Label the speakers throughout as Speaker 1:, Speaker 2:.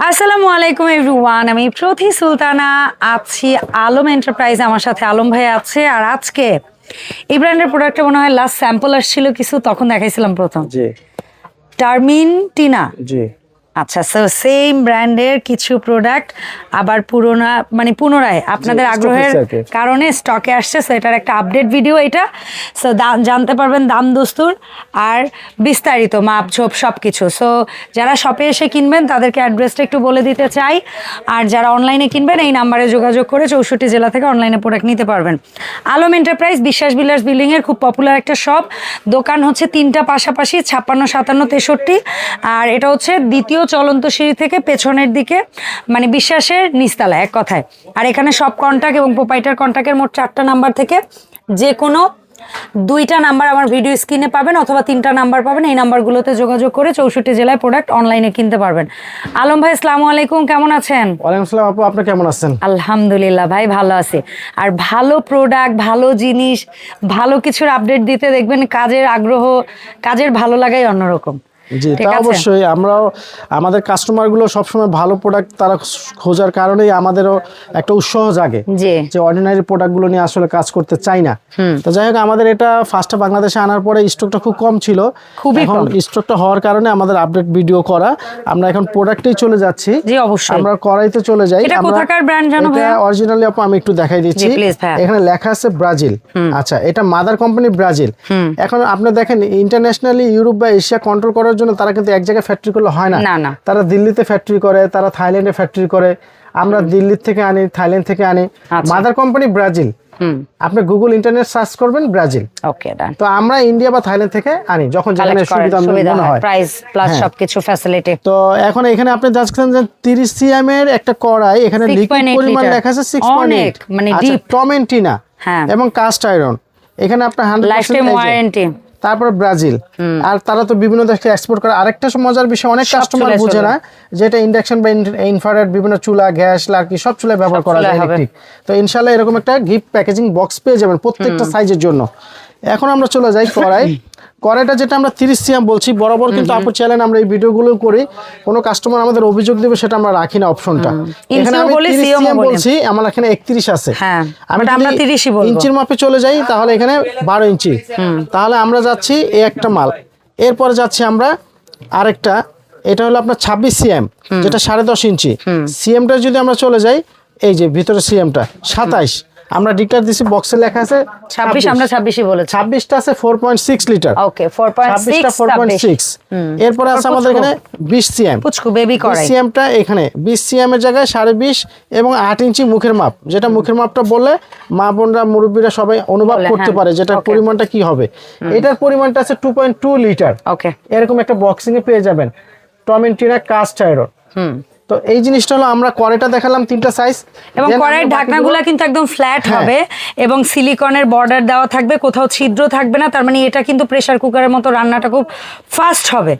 Speaker 1: আসসালামু আলাইকুম এভরিওয়ান, আমি প্রতি সুলতানা আছি আলম এন্টারপ্রাইজ। আমার সাথে আলম ভাই আছে। আর আজকে এই ব্র্যান্ডের প্রোডাক্টে মনে হয় লাস্ট স্যাম্পল আসছিল কিছু, তখন দেখাইছিলাম প্রথম।
Speaker 2: জি
Speaker 1: টার্মিন টিনা।
Speaker 2: জি
Speaker 1: আচ্ছা, সো সেম ব্র্যান্ডের কিছু প্রোডাক্ট আবার পুনরায় আপনাদের আগ্রহের কারণে স্টকে আসছে। সো এটার একটা আপডেট ভিডিও এটা। সো জানতে পারবেন দাম দস্তুর আর বিস্তারিত মাপ ঝোপ সব কিছু। সো যারা শপে এসে কিনবেন তাদেরকে অ্যাড্রেসটা একটু বলে দিতে চাই। আর যারা অনলাইনে কিনবেন এই নাম্বারে যোগাযোগ করে 64 জেলা থেকে অনলাইনে প্রোডাক্ট নিতে পারবেন। আলম এন্টারপ্রাইজ বিশ্বাস বিলাস বিল্ডিংয়ের খুব পপুলার একটা শপ। দোকান হচ্ছে তিনটা পাশাপাশি, 56, 57, 63। আর এটা হচ্ছে দ্বিতীয় চলন্ত সিঁড়ি থেকে পেছনের দিকে, মানে বিশ্বাসের নিচতলা এক কথায়। আর এখানে সব কন্ট্যাক্ট এবং প্রোপাইটার কন্ট্যাক্টের মোট 4টা নাম্বার থেকে যে কোনো 2টা নাম্বার আমার ভিডিও স্ক্রিনে পাবেন অথবা 3টা নাম্বার পাবেন। এই নাম্বারগুলোতে যোগাযোগ করে 64 জেলায় প্রোডাক্ট অনলাইনে কিনতে পারবেন। আলম ভাই আসসালামু আলাইকুম, কেমন আছেন?
Speaker 2: ওয়ালাইকুম আসসালাম আপু, আপনি কেমন আছেন?
Speaker 1: আলহামদুলিল্লাহ ভাই, ভালো আছি। আর ভালো প্রোডাক্ট, ভালো জিনিস, ভালো কিছুর আপডেট দিতে দেখবেন কাজের আগ্রহ, কাজের ভালো লাগাই অন্যরকম।
Speaker 2: জি, তা অবশ্যই। আমরাও আমাদের কাস্টমারগুলো সবসময় ভালো প্রোডাক্ট তারা খোঁজার কারণেই আমাদেরও একটা উৎসাহ জাগে যে অর্ডিনারি প্রোডাক্টগুলো নিয়ে আসলে কাজ করতে চাই না। তো যাই হোক, আমাদের এটা ফার্স্টে বাংলাদেশে আনার পরে স্টকটা খুব কম ছিল। এখন স্টকটা হওয়ার কারণে আমাদের আপডেট ভিডিও করা। আমরা এখন প্রোডাক্টেই চলে যাচ্ছি।
Speaker 1: জি অবশ্যই,
Speaker 2: আমরা করাইতে চলে যাই।
Speaker 1: এটা কোথাকার ব্র্যান্ড জানো ভাই?
Speaker 2: এটা অরিজিনালি আপু আমি একটু দেখাই দিচ্ছি। এখানে লেখা আছে ব্রাজিল। আচ্ছা, এটা মাদার কোম্পানি ব্রাজিল। এখন আপনি দেখেন ইন্টারন্যাশনালি ইউরোপ বা এশিয়া কন্ট্রোল করার জন্য তারা কিন্তু এক জায়গায় ফ্যাক্টরি করলে হয় না। তারা দিল্লিতে ফ্যাক্টরি করে, তারা থাইল্যান্ডে ফ্যাক্টরি করে, আমরা দিল্লি থেকে আনি, থাইল্যান্ড থেকে আনি। Mother company Brazil. আপনি গুগল ইন্টারনেট সার্চ করবেন ব্রাজিল। ওকে, তো আমরা ইন্ডিয়া বা থাইল্যান্ড থেকে আনি যখন যেখানে সুবিধা মনে হয়, প্রাইস প্লাস সবকিছু ফ্যাসিলিটি। তো এখন এখানে আপনি দেখছেন যে 30 সিএম এর একটা কড়াই, এখানে লিকুইড পরিমাণ লেখা আছে 6.8, মানে ডিপ টমেন্টিনা এবং কাস্ট আয়রন। এখানে আপনার 100% ওয়ারেন্টি। তারপর ব্রাজিল। আর তারা তো বিভিন্ন দেশে এক্সপোর্ট করে। আরেকটা মজার বিষয়, অনেক কাস্টমার বুঝে না যে এটা ইন্ডাকশন বা ইনফ্রারেড বিভিন্ন চুলা, গ্যাস, লার্কি সব চুলায় ব্যবহার করা যায় ইলেকট্রিক। তো ইনশাআল্লাহ এরকম একটা গিফট প্যাকেজিং বক্স পেয়ে যাবেন প্রত্যেকটা সাইজের জন্য। এখন আমরা চলে যাই কড়াইটা, যেটা আমরা 30 সিএম বলছি বরাবর, কিন্তু আপু চ্যানেল আমরা এই ভিডিওগুলো করি, কোনো কাস্টমার আমাদের অভিযোগ দেবে সেটা আমরা রাখি না অপশনটা। এখানে আমি 30 সিএম বলছি, আমার এখানে 31 আছে। আমি 30ই বলবো। ইঞ্চির মাপে চলে যাই তাহলে এখানে 12 ইঞ্চি। তাহলে আমরা যাচ্ছি এই একটা মাল, এরপরে যাচ্ছি আমরা আরেকটা, এটা হলো আপনার 26 সিএম, যেটা 10.5 ইঞ্চি। সিএমটা যদি আমরা চলে যাই, এই যে ভিতরে সিএমটা 27, আমরা ডিক্লেয়ার দিছি, বক্সে লেখা আছে 26, আমরা 26ই বলেছি। 26টা আছে 4.6 লিটার। ওকে, 4.6। এরপরে আছে আমাদের এখানে 20 সিএম পুচকু বেবি কড়াই। সিএমটা এখানে 20 সিএম এর জায়গায় 20.5 এবং 8 ইঞ্চি মুখের মাপ, যেটা মুখের মাপটা বললে মা বোনরা মুরব্বীরা সবাই অনুভব করতে পারে যেটা পরিমাণটা কি হবে। এটার পরিমাণটা আছে 2.2 লিটার। ওকে, এরকম একটা বক্সিং এ পেয়ে যাবেন টমেন্টিনা কাস্ট আয়রন। তো এই জিনিসটা হলো, আমরা কড়াইটা দেখালাম 3টা সাইজ, এবং কড়াইয়ের ঢাকনাগুলো কিন্তু একদম ফ্ল্যাট হবে এবং সিলিকনের বর্ডার দেওয়া থাকবে, কোথাও ছিদ্র থাকবে না। তার মানে এটা কিন্তু প্রেসার কুকারের মতো রান্নাটা খুব ফাস্ট হবে।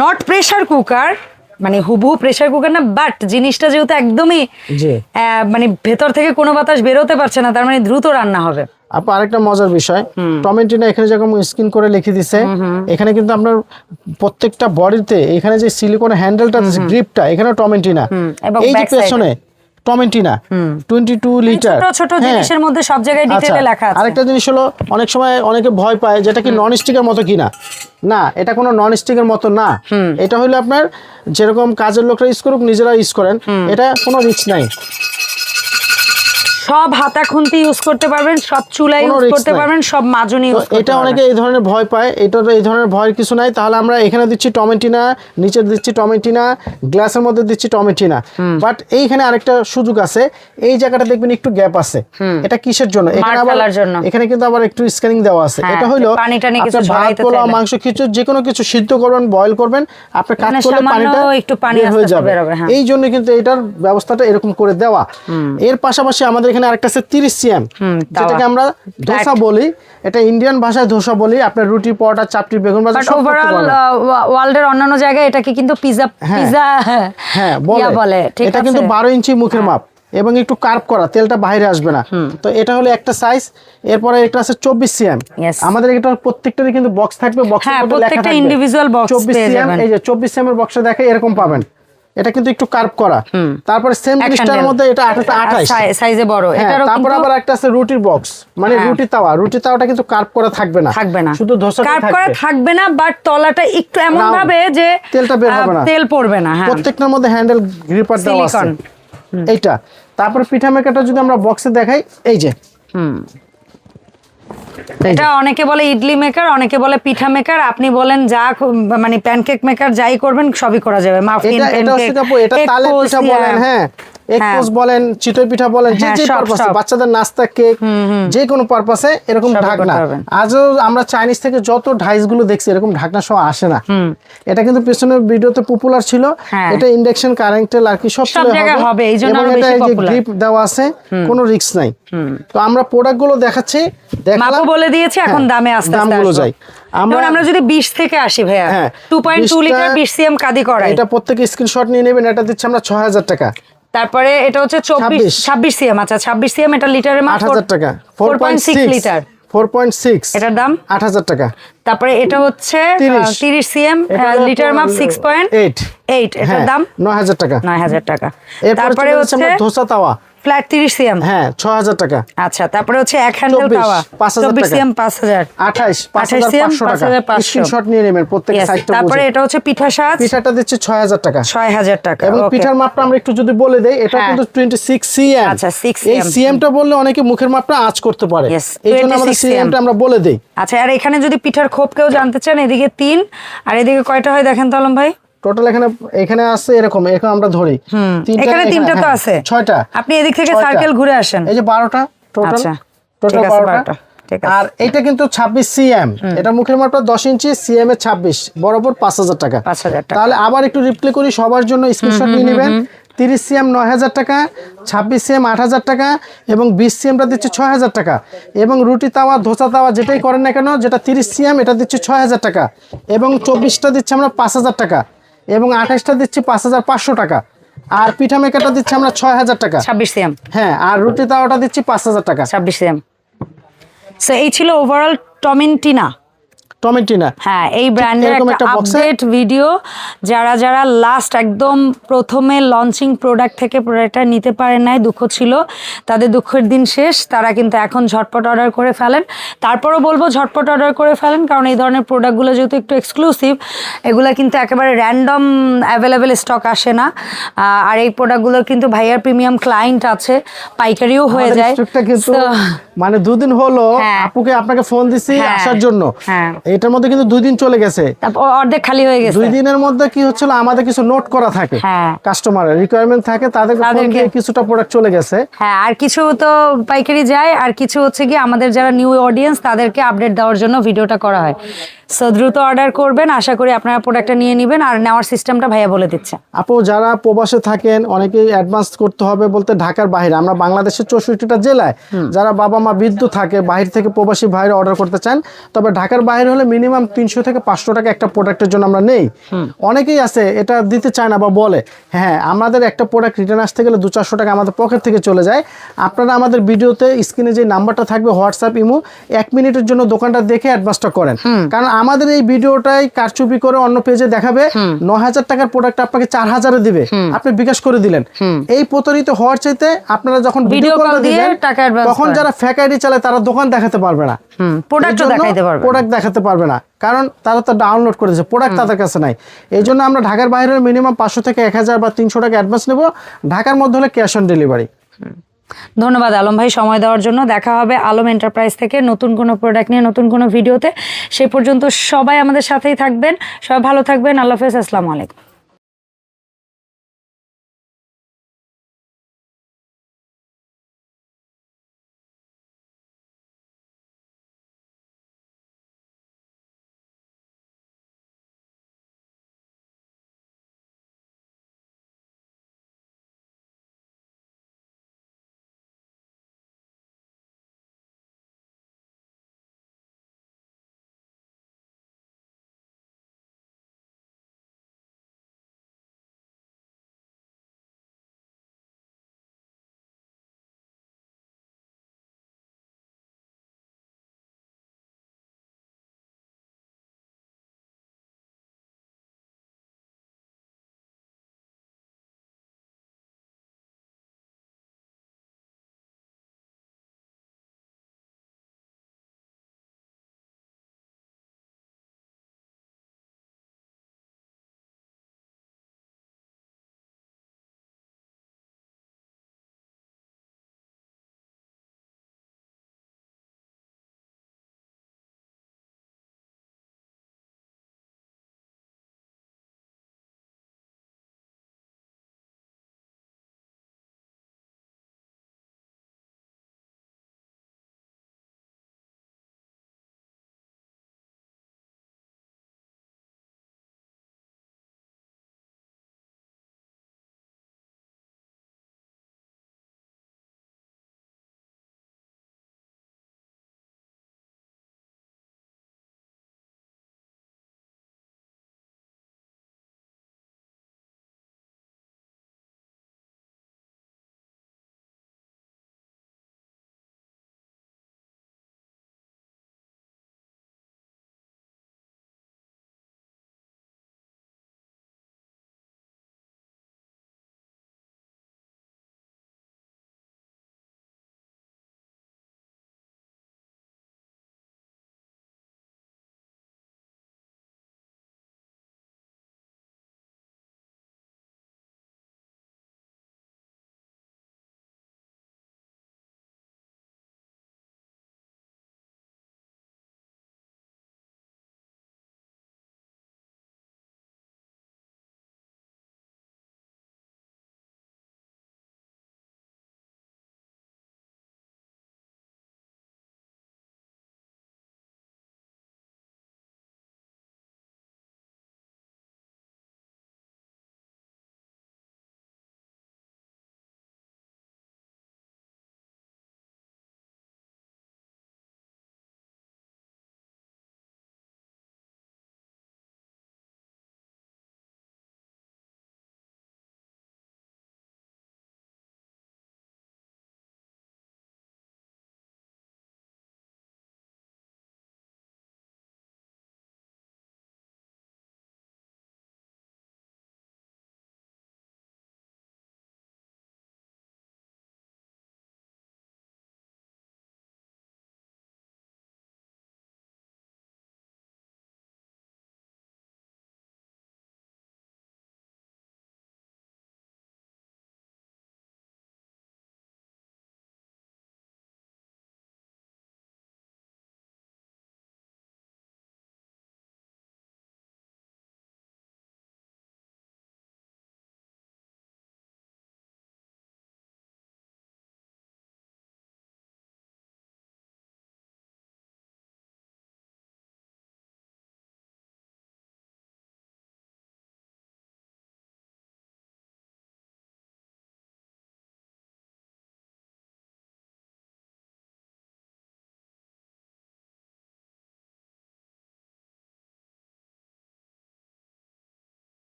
Speaker 2: নট প্রেসার কুকার, মানে হুবহু প্রেসার কুকার না, বাট জিনিসটা যেহেতু একদমই মানে ভেতর থেকে কোনো বাতাস বেরোতে পারছে না, তার মানে দ্রুত রান্না হবে। আপু আরেকটা মজার বিষয়, টমেন্টিনা এখানে যেরকম স্ক্রিন করে লিখে দিছে, এখানে কিন্তু আপনার প্রত্যেকটা বডিতে এখানে যে সিলিকনের হ্যান্ডেলটা, গ্রিপটা, এখানে টমেন্টিনা, এই যে পেছনে টমেন্টিনা 22 লিটার। ছোট ছোট জিনিসের মধ্যে সব জায়গায় ডিটেইলে লেখা আছে। আরেকটা জিনিস হলো, অনেক সময় অনেকে ভয় পায় যেটা কি নন স্টিকের মতো কিনা। না, এটা কোনো নন স্টিকের মতো না। এটা হলো আপনার যেরকম কাজের লোকরা ইউজ করুক, নিজেরা ইউজ করেন, এটা কোনো রিস্ক নাই। সব হাতা খুন্তি ইউজ করতে পারবেন, সব চুলা ইউজ করতে পারবেন, সব মাজনি ইউজ করতে পারবেন। এটা অনেকে এই ধরনের ভয় পায়, এটা এই ধরনের ভয়ের কিছু নাই। তাহলে আমরা এখানে দিচ্ছি টমেন্টিনা, নিচে দিচ্ছি টমেন্টিনা, গ্লাসের মধ্যে দিচ্ছি টমেন্টিনা। বাট এইখানে আরেকটা সুযোগ আছে, এই জায়গাটা দেখবেন একটু গ্যাপ আছে। এটা কিসের জন্য? এখানে আবার এখানে কিন্তু আবার একটু স্ক্যানিং দেওয়া আছে। এটা হলো ভাত, পোলাও, মাংস, কিছু যে কোনো কিছু সিদ্ধ করবেন, বয়েল করবেন, আপনি কাট করলে পানিটা একটু পানি হয়ে যাবে। এই জন্য কিন্তু এটার ব্যবস্থাটা এরকম করে দেওয়া। এর পাশাপাশি আমাদের এখানে আরেকটা আছে 30 সিএম, যেটাকে আমরা ধোসা বলি। এটা ইন্ডিয়ান ভাষায় ধোসা বলি। আপনার রুটি, পরোটা, চাপটি, বেগুন ভাজা সব করতে পারবেন। ওয়ার্ল্ডের অন্যান্য জায়গায় এটাকে কিন্তু পিজা বলে। এটা কিন্তু 12 ইঞ্চি মুখের মাপ এবং একটু কার্ভ করা, তেলটা বাইরে আসবে না। তো এটা হলো একটা সাইজ। এরপরে একটা আছে 24 সিএম। আমাদের এটা প্রত্যেকটারই কিন্তু বক্স থাকবে, বক্সের মধ্যে লেখা থাকবে ইন্ডিভিজুয়াল বক্স 24 সিএম। এই যে 24 সিএম এর বক্সটা দেখে এরকম পাবেন। এটা কিন্তু একটু কার্ভ করা। তারপরে সেম জিনিসটার মধ্যে এটা 28
Speaker 1: সাইজে বড়। এটারও
Speaker 2: তারপর আবার একটা আছে রুটির বক্স, মানে রুটি তাওয়াটা কিন্তু কার্ভ করা থাকবে না, শুধু ধোসাটা
Speaker 1: কার্ভ করা থাকবে না, বাট তলাটা একটু এমন ভাবে যে
Speaker 2: তেলটা বের হবে না,
Speaker 1: তেল পড়বে না। হ্যাঁ,
Speaker 2: প্রত্যেকটার মধ্যে হ্যান্ডেল গ্রিপার দেওয়া আছে এইটা। তারপর পিঠা মেকারটা যদি আমরা বক্সে দেখাই, এই যে
Speaker 1: এটা অনেকে বলে ইডলি মেকার, অনেকে বলে পিঠা মেকার, আপনি বলেন যা মানে প্যানকেক মেকার যাই করবেন সবই করা যাবে। মাফিন,
Speaker 2: এটা তালের পিঠা বলেন, হ্যাঁ একপোস বলেন, চিতই পিঠা বলেন, যে পারপাসে, বাচ্চাদের নাস্তা, কেক, যে কোনো পারপাসে এরকম ঢাকনা। আজও আমরা চাইনিজ থেকে যত ঢাইস গুলো দেখছি এরকম ঢাকনা সহ আসে না। এটা কিন্তু পিছনের ভিডিওতে পপুলার ছিল। এটা ইন্ডাকশন কারেন্টের আর কি সব
Speaker 1: জায়গায় হবে, এইজন্য আরো বেশি পপুলার।
Speaker 2: গ্রিপ দেওয়া আছে, কোনো রিস্ক নাই। তো আমরা প্রোডাক্ট গুলো দেখাচ্ছি,
Speaker 1: মাপও বলে দিয়েছি, এখন দামে আস্তে আস্তে
Speaker 2: দামগুলো যাই।
Speaker 1: আমরা যদি 20 থেকে আসি ভাইয়া, 2.2 লিটার 20 সিএম কাদি কড়াই,
Speaker 2: এটা প্রত্যেকে স্ক্রিনশট নিয়ে নেবেন। এটা দিচ্ছি আমরা 6000 টাকা।
Speaker 1: তারপরে এটা হচ্ছে 26 সিএম। আচ্ছা 26 সিএম, এটা লিটারের মাপ
Speaker 2: 8000 টাকা।
Speaker 1: 4.6 লিটার,
Speaker 2: 4.6
Speaker 1: এটার দাম
Speaker 2: 8000 টাকা।
Speaker 1: তারপরে এটা হচ্ছে 30 সিএম, লিটার মাপ 6.8, এটার দাম
Speaker 2: 9000 টাকা।
Speaker 1: 9000 টাকা।
Speaker 2: তারপরে হচ্ছে ধোসা তাওয়া
Speaker 1: ফ্ল্যাট 30 সিএম,
Speaker 2: হ্যাঁ 6000 টাকা।
Speaker 1: আচ্ছা, তারপরে হচ্ছে এক হ্যান্ডেল তাওয়া 24 সিএম 5000,
Speaker 2: 28 সিএম 500 টাকা। স্ক্রিনশট নিয়ে নেবেন প্রত্যেক সাইজটা।
Speaker 1: তারপরে এটা হচ্ছে পিঠা সাজ,
Speaker 2: পিঠাটা দিচ্ছে 6000 টাকা।
Speaker 1: 6000 টাকা।
Speaker 2: এবং পিঠার মাপটা আমরা একটু যদি বলে দেই, এটা কিন্তু 26 সিএম।
Speaker 1: আচ্ছা 6
Speaker 2: এই সিএমটা বললে অনেকে মুখের মাপটা আঁচ করতে পারে, এইজন্য আমরা সিএমটা আমরা বলে দেই।
Speaker 1: আচ্ছা, আর এখানে যদি পিঠার খোপ কেউ জানতে চান, এদিকে 3 আর এদিকে কয়টা হয় দেখেন তো আলম ভাই।
Speaker 2: টোটাল এখানে আছে এরকম আমরা ধরি
Speaker 1: এখানে 3টা তো আছে,
Speaker 2: 6টা।
Speaker 1: আপনি এদিক থেকে সার্কেল ঘুরে আসেন,
Speaker 2: এই যে 12টা টোটাল।
Speaker 1: আচ্ছা
Speaker 2: টোটাল 12টা। আর এটা কিন্তু 26 সিএম, এটা মুখের মাপটা 10 ইঞ্চি, সিএম এ 26, বরাবর 5000 টাকা। তাহলে আবার একটু রিপ্লে করি, সবার জন্য স্ক্রিনশট নিয়ে নেবেন। 30 সিএম 9000 টাকা, 26 সিএম 8000 টাকা, এবং 20 সিএমটা দিচ্ছে 6000 টাকা। এবং রুটি তাওয়া, ধোসা তাওয়া যেটাই করেন না কেন, যেটা 30 সিএম এটা দিচ্ছে 6000 টাকা, এবং 24টা দিচ্ছে আমরা 5000 টাকা, এবং 28টা দিচ্ছি 5500 টাকা। আর পিঠা মেকারটা দিচ্ছি আমরা 6000 টাকা
Speaker 1: 26 সিএম।
Speaker 2: হ্যাঁ, আর রুটি তাওয়াটা দিচ্ছি 5000 টাকা
Speaker 1: 26 সিএম। সো এই ছিল ওভারঅল টমেন্টিনা। হ্যাঁ, এই ব্র্যান্ডের একটা আপডেট ভিডিও। যারা লাস্ট একদম প্রথমে লঞ্চিং প্রোডাক্ট থেকে প্রোডাক্টটা নিতে পারেন নাই, দুঃখ ছিল, তাদের দুঃখের দিন শেষ। তারা কিন্তু এখন ঝটপট অর্ডার করে ফেলেন। তারপরও বলবো ঝটপট অর্ডার করে ফেলেন, কারণ এই ধরনের প্রোডাক্টগুলো যেহেতু একটু এক্সক্লুসিভ, এগুলো কিন্তু একেবারে র্যান্ডম অ্যাভেলেবেল স্টক আসে না। আর এই প্রোডাক্টগুলোর কিন্তু ভাইয়ার প্রিমিয়াম ক্লায়েন্ট আছে, পাইকারিও হয়ে যায়।
Speaker 2: মানে 2 দিন হলো আপুকে আপনাকে ফোন দিছি আসার জন্য, এটার মধ্যে কিন্তু 2 দিন চলে গেছে,
Speaker 1: অর্ধেক খালি হয়ে গেছে।
Speaker 2: 2 দিনের মধ্যে কি হচ্ছিল, আমাদের কিছু নোট করা থাকে, কাস্টমারের রিকোয়ারমেন্ট থাকে, তাদেরকে কিছুটা প্রোডাক্ট চলে গেছে।
Speaker 1: হ্যাঁ, আর কিছু তো পাইকারি যায়, আর কিছু হচ্ছে কি আমাদের যারা নিউ অডিয়েন্স তাদেরকে আপডেট দেওয়ার জন্য ভিডিওটা করা হয়। সো দ্রুত অর্ডার করবেন, আশা করি আপনারা প্রোডাক্টটা নিয়ে নেবেন। আর নেওয়ার সিস্টেমটা ভাইয়া বলে দিচ্ছে।
Speaker 2: আপু যারা প্রবাসে থাকেন, অনেকেই অ্যাডভান্স করতে হবে বলতে ঢাকার বাইরে, আমরা বাংলাদেশের 64টা জেলায় যারা বাবা মা বৃদ্ধ থাকে, বাইরে থেকে প্রবাসী ভাইরা অর্ডার করতে চান, তবে ঢাকার বাইরে হলে মিনিমাম 300 থেকে 500 টাকা একটা প্রোডাক্টের জন্য আমরা নেই। অনেকেই আছে এটা দিতে চায় না বা বলে, হ্যাঁ আমাদের একটা প্রোডাক্ট রিটার্ন আসতে গেলে 200-400 টাকা আমাদের পকেট থেকে চলে যায়। আপনারা আমাদের ভিডিওতে স্ক্রিনে যে নাম্বারটা থাকবে, হোয়াটসঅ্যাপ, ইমো, 1 মিনিটের জন্য দোকানটা দেখে অ্যাডভান্সটা করেন। কারণ আমাদের এই ভিডিওটাই কারচুপি করে অন্য পেজে দেখাবে 9000 টাকার প্রোডাক্ট আপনাকে 4000-এ দিবে, আপনি বিকাশ করে দিলেন। এই প্রতারিত হওয়ার চাইতে আপনারা যখন ভিডিও কল দিবেন, তখন যারা ফেক আইডি চালায় তারা দোকান দেখাতে পারবে না, প্রোডাক্ট দেখাতে পারবে না, কারণ তারা তো ডাউনলোড করেছে, প্রোডাক্ট তাদের কাছে নাই। এই জন্য আমরা ঢাকার বাইরে মিনিমাম 500 থেকে 1000 বা 300 টাকা অ্যাডভান্স নেব, ঢাকার মধ্যে হলে ক্যাশ অন ডেলিভারি।
Speaker 1: ধন্যবাদ আলম ভাই সময় দেওয়ার জন্য। দেখা হবে আলম এন্টারপ্রাইজ থেকে নতুন কোনো প্রোডাক্ট নিয়ে নতুন কোনো ভিডিওতে। সেই পর্যন্ত সবাই আমাদের সাথেই থাকবেন, সবাই ভালো থাকবেন। আল্লাহ হাফেজ, আসসালামু আলাইকুম।